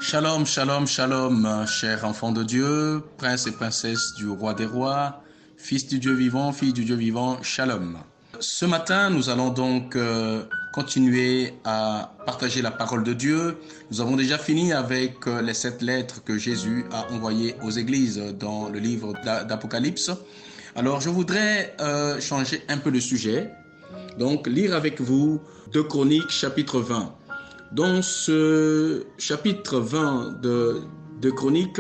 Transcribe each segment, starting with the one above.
Shalom, shalom, shalom, chers enfants de Dieu, princes et princesses du roi des rois, fils du Dieu vivant, fille du Dieu vivant, shalom. Ce matin, nous allons donc continuer à partager la parole de Dieu. Nous avons déjà fini avec les 7 lettres que Jésus a envoyées aux églises dans le livre d'Apocalypse. Alors, je voudrais changer un peu de sujet, donc lire avec vous 2 Chroniques chapitre 20. Dans ce chapitre 20 de Chroniques,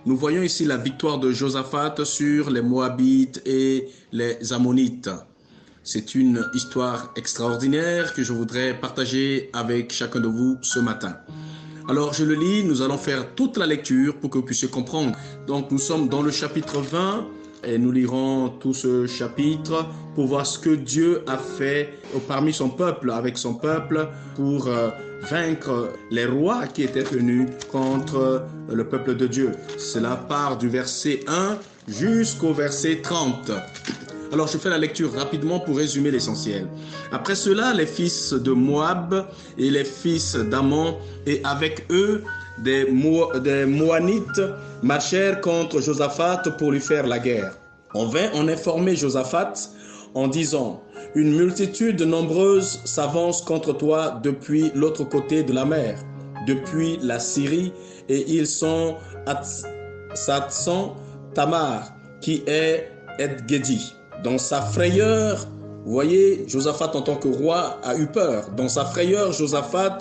nous voyons ici la victoire de Josaphat sur les Moabites et les Ammonites. C'est une histoire extraordinaire que je voudrais partager avec chacun de vous ce matin. Alors je le lis, nous allons faire toute la lecture pour que vous puissiez comprendre. Donc nous sommes dans le chapitre 20 et nous lirons tout ce chapitre pour voir ce que Dieu a fait parmi son peuple, avec son peuple, pour vaincre les rois qui étaient venus contre le peuple de Dieu. Cela part du verset 1 jusqu'au verset 30. Alors je fais la lecture rapidement pour résumer l'essentiel. Après cela, les fils de Moab et les fils d'Ammon et avec eux des Moanites marchèrent contre Josaphat pour lui faire la guerre. On vint en informer Josaphat en disant: une multitude nombreuse s'avance contre toi depuis l'autre côté de la mer, depuis la Syrie, et ils sont à Satson Tamar, qui est Edgedi. Dans sa frayeur, vous voyez, Josaphat en tant que roi a eu peur. Dans sa frayeur, Josaphat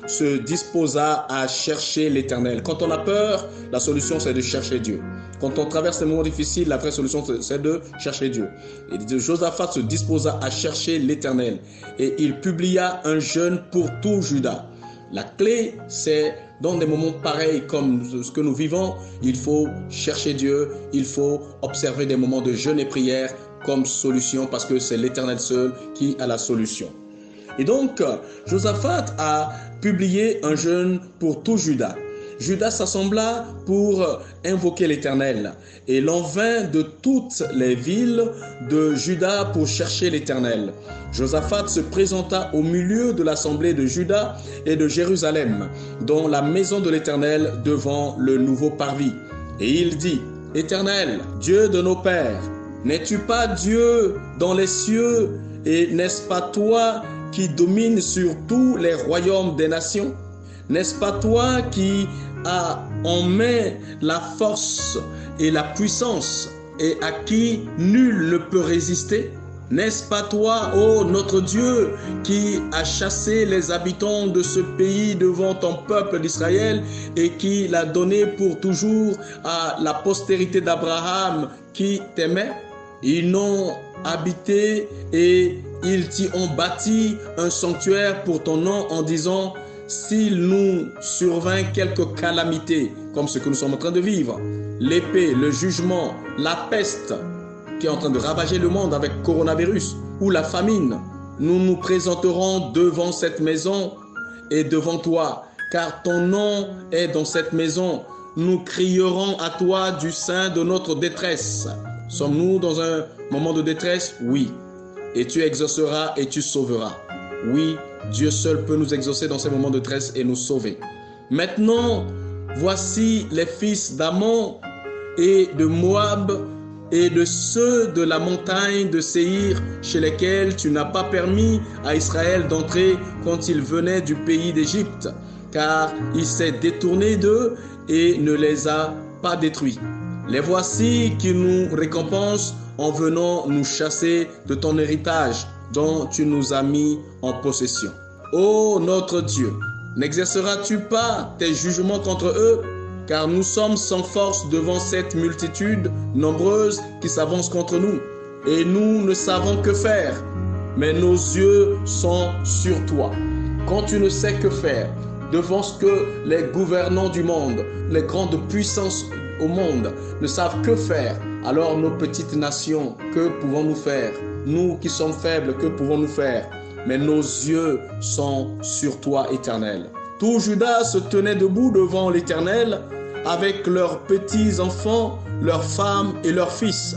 se disposa à chercher l'Éternel. Quand on a peur, la solution c'est de chercher Dieu. Quand on traverse des moments difficiles, la vraie solution c'est de chercher Dieu. Et Josaphat se disposa à chercher l'Éternel. Et il publia un jeûne pour tout Juda. La clé, c'est dans des moments pareils comme ce que nous vivons, il faut chercher Dieu, il faut observer des moments de jeûne et prière comme solution, parce que c'est l'Éternel seul qui a la solution. Et donc, Josaphat a publié un jeûne pour tout Juda. Juda s'assembla pour invoquer l'Éternel, et l'on vint de toutes les villes de Juda pour chercher l'Éternel. Josaphat se présenta au milieu de l'assemblée de Juda et de Jérusalem, dans la maison de l'Éternel devant le nouveau parvis. Et il dit: Éternel, Dieu de nos pères, n'es-tu pas Dieu dans les cieux, et n'est-ce pas toi qui domines sur tous les royaumes des nations? N'est-ce pas toi qui as en main la force et la puissance, et à qui nul ne peut résister? N'est-ce pas toi, ô notre Dieu, qui a chassé les habitants de ce pays devant ton peuple d'Israël et qui l'a donné pour toujours à la postérité d'Abraham qui t'aimait? Ils n'ont habité et ils t'y ont bâti un sanctuaire pour ton nom en disant: s'il nous survint quelque calamité, comme ce que nous sommes en train de vivre, l'épée, le jugement, la peste qui est en train de ravager le monde avec coronavirus, ou la famine, nous nous présenterons devant cette maison et devant toi, car ton nom est dans cette maison. Nous crierons à toi du sein de notre détresse. Sommes-nous dans un moment de détresse? Oui. Et tu exauceras et tu sauveras. Oui, Dieu seul peut nous exaucer dans ces moments de détresse et nous sauver. Maintenant, voici les fils d'Ammon et de Moab et de ceux de la montagne de Séhir, chez lesquels tu n'as pas permis à Israël d'entrer quand il venait du pays d'Égypte, car il s'est détourné d'eux et ne les a pas détruits. Les voici qui nous récompensent en venant nous chasser de ton héritage dont tu nous as mis en possession. Ô notre Dieu, n'exerceras-tu pas tes jugements contre eux? Car nous sommes sans force devant cette multitude nombreuse qui s'avance contre nous, et nous ne savons que faire, mais nos yeux sont sur toi. Quand tu ne sais que faire devant ce que les gouvernants du monde, les grandes puissances au monde ne savent que faire, alors nos petites nations, que pouvons-nous faire? Nous qui sommes faibles, que pouvons-nous faire? Mais nos yeux sont sur toi, Éternel. Tout Juda se tenait debout devant l'Éternel, avec leurs petits-enfants, leurs femmes et leurs fils.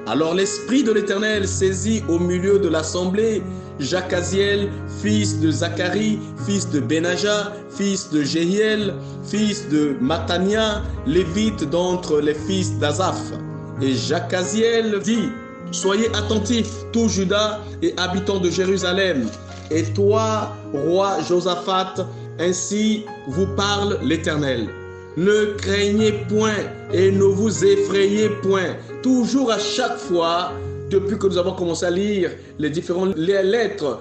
Alors l'Esprit de l'Éternel saisit au milieu de l'assemblée Jacaziel, fils de Zacharie, fils de Benaja, fils de Jéhiel, fils de Matania, lévite d'entre les fils d'Azaph. Et Jacaziel dit: soyez attentifs, tout Juda et habitants de Jérusalem, et toi, roi Josaphat, ainsi vous parle l'Éternel. Ne craignez point et ne vous effrayez point. Toujours à chaque fois, depuis que nous avons commencé à lire les différentes lettres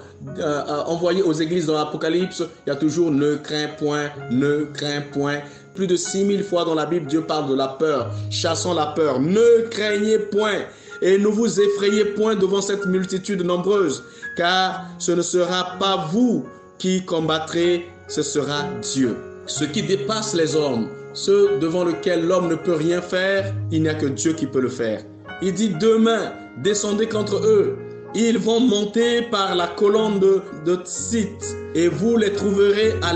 envoyées aux églises dans l'Apocalypse, il y a toujours ne crains point, ne crains point. Plus de 6000 fois dans la Bible, Dieu parle de la peur. Chassons la peur. Ne craignez point et ne vous effrayez point devant cette multitude nombreuse, car ce ne sera pas vous qui combattrez, ce sera Dieu. Ce qui dépasse les hommes, ce devant lequel l'homme ne peut rien faire, il n'y a que Dieu qui peut le faire. Il dit: demain, descendez contre eux. Ils vont monter par la colonne de Tsit, et vous les trouverez à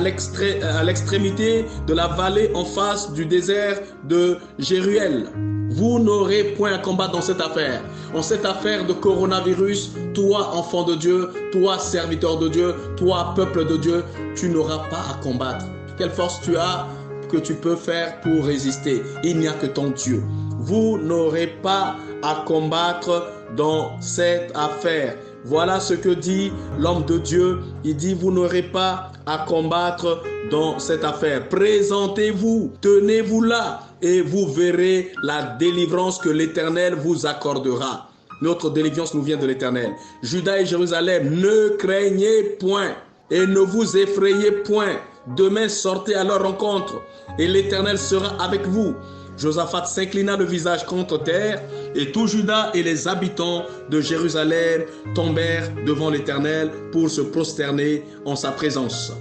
l'extrémité de la vallée en face du désert de Jéruel. Vous n'aurez point à combattre dans cette affaire. En cette affaire de coronavirus, toi, enfant de Dieu, toi, serviteur de Dieu, toi, peuple de Dieu, tu n'auras pas à combattre. Quelle force tu as que tu peux faire pour résister? Il n'y a que ton Dieu. Vous n'aurez pas à combattre dans cette affaire. Voilà ce que dit l'homme de Dieu. Il dit: vous n'aurez pas à combattre dans cette affaire. Présentez-vous, tenez-vous là, et vous verrez la délivrance que l'Éternel vous accordera. Notre délivrance nous vient de l'Éternel. Juda et Jérusalem, ne craignez point et ne vous effrayez point. Demain, sortez à leur rencontre, et l'Éternel sera avec vous. Josaphat s'inclina le visage contre terre, et tout Juda et les habitants de Jérusalem tombèrent devant l'Éternel pour se prosterner en sa présence.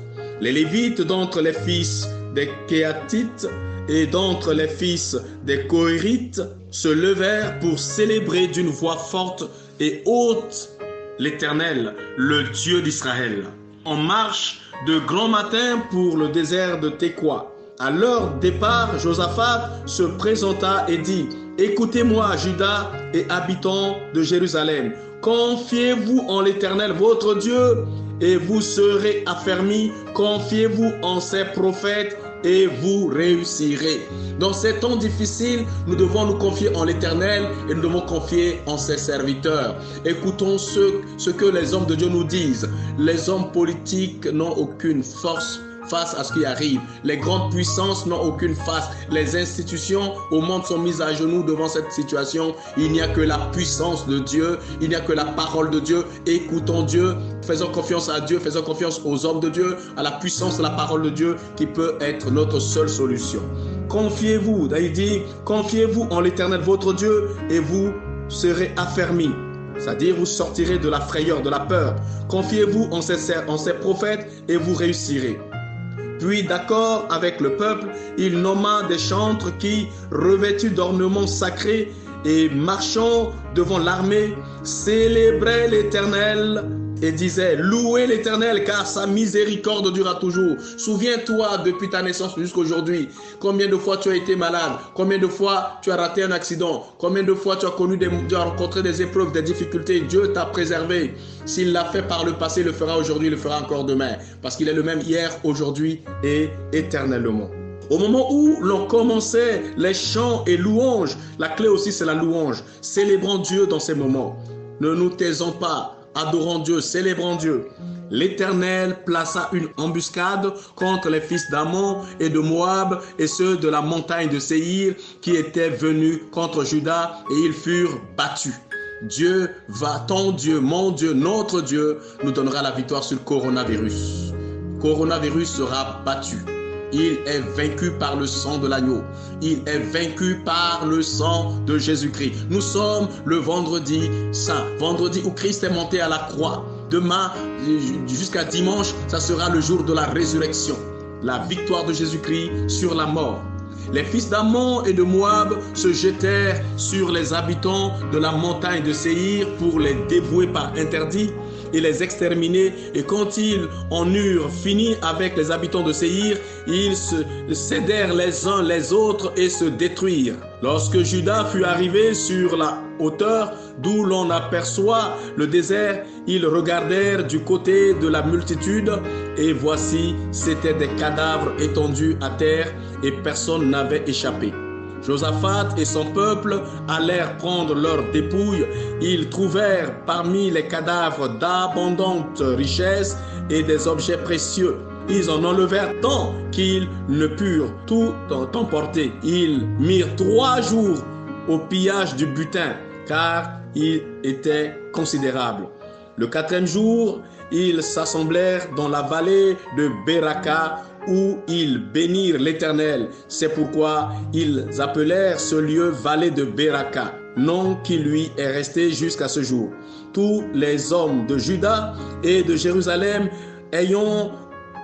Les Lévites d'entre les fils des Kéatites et d'entre les fils des Kohérites se levèrent pour célébrer d'une voix forte et haute l'Éternel, le Dieu d'Israël, en marche de grand matin pour le désert de Tekoa. À leur départ, Josaphat se présenta et dit: écoutez-moi, Juda et habitants de Jérusalem, confiez-vous en l'Éternel votre Dieu et vous serez affermis, confiez-vous en ses prophètes et vous réussirez. Dans ces temps difficiles, nous devons nous confier en l'Éternel et nous devons confier en ses serviteurs. Écoutons ce que les hommes de Dieu nous disent. Les hommes politiques n'ont aucune force face à ce qui arrive. Les grandes puissances n'ont aucune face. Les institutions au monde sont mises à genoux devant cette situation. Il n'y a que la puissance de Dieu. Il n'y a que la parole de Dieu. Écoutons Dieu. Faisons confiance à Dieu. Faisons confiance aux hommes de Dieu, à la puissance de la parole de Dieu qui peut être notre seule solution. Confiez-vous. Il dit: confiez-vous en l'Éternel votre Dieu et vous serez affermis. C'est-à-dire vous sortirez de la frayeur, de la peur. Confiez-vous en ses prophètes et vous réussirez. Puis, d'accord avec le peuple, il nomma des chantres qui, revêtus d'ornements sacrés et marchant devant l'armée, célébraient l'Éternel et disaient: louez l'Éternel car sa miséricorde durera toujours. Souviens-toi depuis ta naissance jusqu'à aujourd'hui, combien de fois tu as été malade, combien de fois tu as raté un accident, combien de fois tu as rencontré des épreuves, des difficultés. Dieu t'a préservé. S'il l'a fait par le passé, il le fera aujourd'hui, il le fera encore demain, parce qu'il est le même hier, aujourd'hui et éternellement. Au moment où l'on commençait les chants et louanges, la clé aussi c'est la louange. Célébrons Dieu dans ces moments. Ne nous taisons pas, adorons Dieu, célébrons Dieu. L'Éternel plaça une embuscade contre les fils d'Ammon et de Moab et ceux de la montagne de Séhir qui étaient venus contre Juda, et ils furent battus. Dieu ton Dieu, mon Dieu, notre Dieu nous donnera la victoire sur le coronavirus. Le coronavirus sera battu. Il est vaincu par le sang de l'agneau. Il est vaincu par le sang de Jésus-Christ. Nous sommes le vendredi saint, vendredi où Christ est monté à la croix. Demain, jusqu'à dimanche, ça sera le jour de la résurrection. La victoire de Jésus-Christ sur la mort. Les fils d'Ammon et de Moab se jetèrent sur les habitants de la montagne de Séhir pour les dévouer par interdit et les exterminer. Et quand ils en eurent fini avec les habitants de Séhir, ils se cédèrent les uns les autres et se détruirent. Lorsque Juda fut arrivé sur la hauteur d'où l'on aperçoit le désert. Ils regardèrent du côté de la multitude et voici, c'étaient des cadavres étendus à terre et personne n'avait échappé. Josaphat et son peuple allèrent prendre leurs dépouilles. Ils trouvèrent parmi les cadavres d'abondantes richesses et des objets précieux. Ils en enlevèrent tant qu'ils ne purent tout emporter. Ils mirent 3 jours au pillage du butin, car il était considérable. Le 4e jour, ils s'assemblèrent dans la vallée de Beraka, où ils bénirent l'Éternel. C'est pourquoi ils appelèrent ce lieu vallée de Beraka, nom qui lui est resté jusqu'à ce jour. Tous les hommes de Juda et de Jérusalem, ayant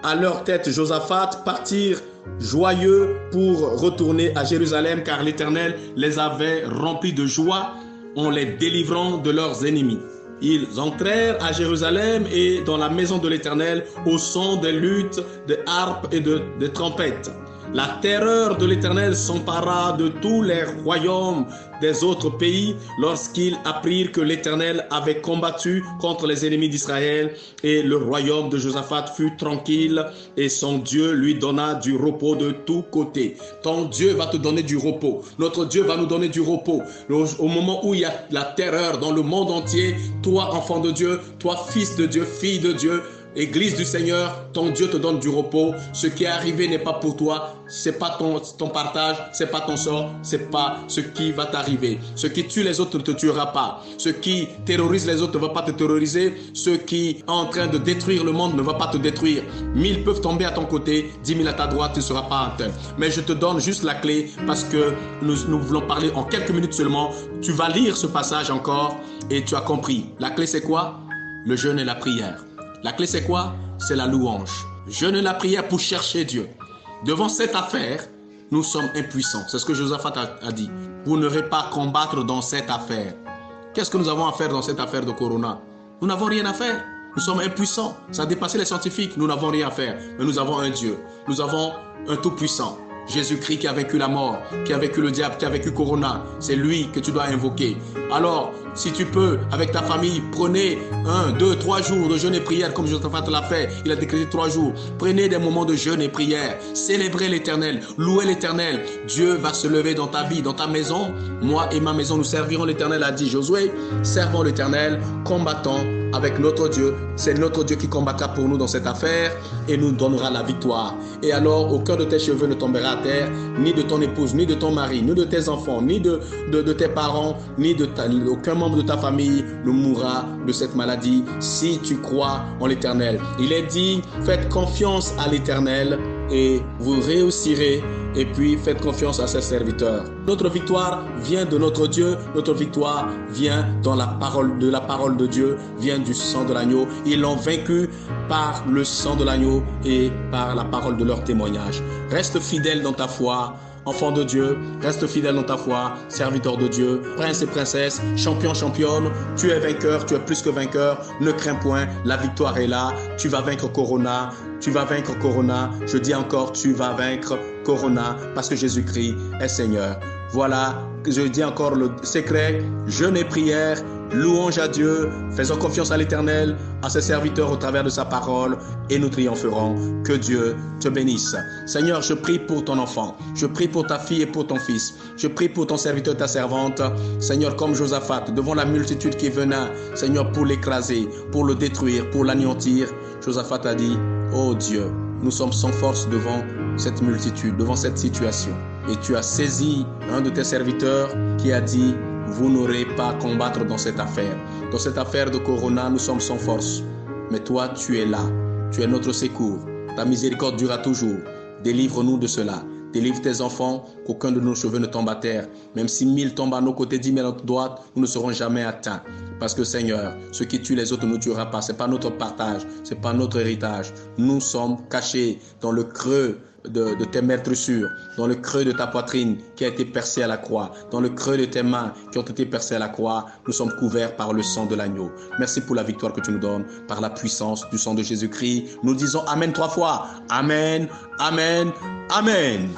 à leur tête Josaphat, partirent joyeux pour retourner à Jérusalem, car l'Éternel les avait remplis de joie en les délivrant de leurs ennemis. Ils entrèrent à Jérusalem et dans la maison de l'Éternel au son des luttes, des harpes et des trompettes. La terreur de l'Éternel s'empara de tous les royaumes des autres pays lorsqu'ils apprirent que l'Éternel avait combattu contre les ennemis d'Israël, et le royaume de Josaphat fut tranquille et son Dieu lui donna du repos de tous côtés. Ton Dieu va te donner du repos. Notre Dieu va nous donner du repos. Au moment où il y a la terreur dans le monde entier, toi enfant de Dieu, toi fils de Dieu, fille de Dieu, Église du Seigneur, ton Dieu te donne du repos. Ce qui est arrivé n'est pas pour toi, c'est pas ton partage, c'est pas ton sort, c'est pas ce qui va t'arriver. Ce qui tue les autres ne te tuera pas. Ce qui terrorise les autres ne va pas te terroriser. Ce qui est en train de détruire le monde ne va pas te détruire. 1000 peuvent tomber à ton côté, 10 000 à ta droite, tu ne seras pas atteint. Mais je te donne juste la clé parce que nous voulons parler en quelques minutes seulement. Tu vas lire ce passage encore et tu as compris. La clé c'est quoi? Le jeûne et la prière. La clé, c'est quoi? C'est la louange. Jeûne et la prière pour chercher Dieu. Devant cette affaire, nous sommes impuissants. C'est ce que Josaphat a dit. Vous n'aurez pas combattre dans cette affaire. Qu'est-ce que nous avons à faire dans cette affaire de Corona? Nous n'avons rien à faire. Nous sommes impuissants. Ça a dépassé les scientifiques. Nous n'avons rien à faire. Mais nous avons un Dieu. Nous avons un tout-puissant. Jésus-Christ qui a vaincu la mort, qui a vaincu le diable, qui a vaincu Corona. C'est lui que tu dois invoquer. Alors, si tu peux, avec ta famille, prenez 1, 2, 3 jours de jeûne et prière comme Josaphat l'a fait. Il a décrété 3 jours. Prenez des moments de jeûne et prière. Célébrez l'Éternel. Louez l'Éternel. Dieu va se lever dans ta vie, dans ta maison. Moi et ma maison, nous servirons l'Éternel, a dit Josué. Servons l'Éternel, combattons avec notre Dieu. C'est notre Dieu qui combattra pour nous dans cette affaire et nous donnera la victoire. Et alors, aucun de tes cheveux ne tombera à terre, ni de ton épouse, ni de ton mari, ni de tes enfants, ni de tes parents, ni aucun membre de ta famille ne mourra de cette maladie si tu crois en l'Éternel. Il est dit, faites confiance à l'Éternel et vous réussirez. Et puis faites confiance à ses serviteurs. Notre victoire vient de notre Dieu. Notre victoire vient dans la parole de Dieu, vient du sang de l'agneau. Ils l'ont vaincu par le sang de l'agneau et par la parole de leur témoignage. Reste fidèle dans ta foi. Enfant de Dieu, reste fidèle dans ta foi, serviteur de Dieu, prince et princesse, champion, championne, tu es vainqueur, tu es plus que vainqueur, ne crains point, la victoire est là, tu vas vaincre Corona, tu vas vaincre Corona, je dis encore, tu vas vaincre Corona, parce que Jésus-Christ est Seigneur. Voilà, je dis encore le secret, jeûne et prière, louange à Dieu, faisons confiance à l'Éternel, à ses serviteurs au travers de sa parole et nous triompherons. Que Dieu te bénisse. Seigneur, je prie pour ton enfant, je prie pour ta fille et pour ton fils, je prie pour ton serviteur et ta servante. Seigneur, comme Josaphat, devant la multitude qui venait, Seigneur, pour l'écraser, pour le détruire, pour l'anéantir, Josaphat a dit, oh Dieu, nous sommes sans force devant cette multitude, devant cette situation. Et tu as saisi un de tes serviteurs qui a dit, vous n'aurez pas à combattre dans cette affaire. Dans cette affaire de Corona, nous sommes sans force. Mais toi, tu es là. Tu es notre secours. Ta miséricorde durera toujours. Délivre-nous de cela. Délivre tes enfants, qu'aucun de nos cheveux ne tombe à terre. Même si 1000 tombent à nos côtés, 10 000 à notre droite, nous ne serons jamais atteints. Parce que Seigneur, ce qui tue les autres ne nous tuera pas. Ce n'est pas notre partage, ce n'est pas notre héritage. Nous sommes cachés dans le creux de tes meurtrissures, dans le creux de ta poitrine qui a été percée à la croix, dans le creux de tes mains qui ont été percées à la croix. Nous sommes couverts par le sang de l'agneau. Merci pour la victoire que tu nous donnes par la puissance du sang de Jésus-Christ. Nous disons Amen 3 fois. Amen, Amen, Amen.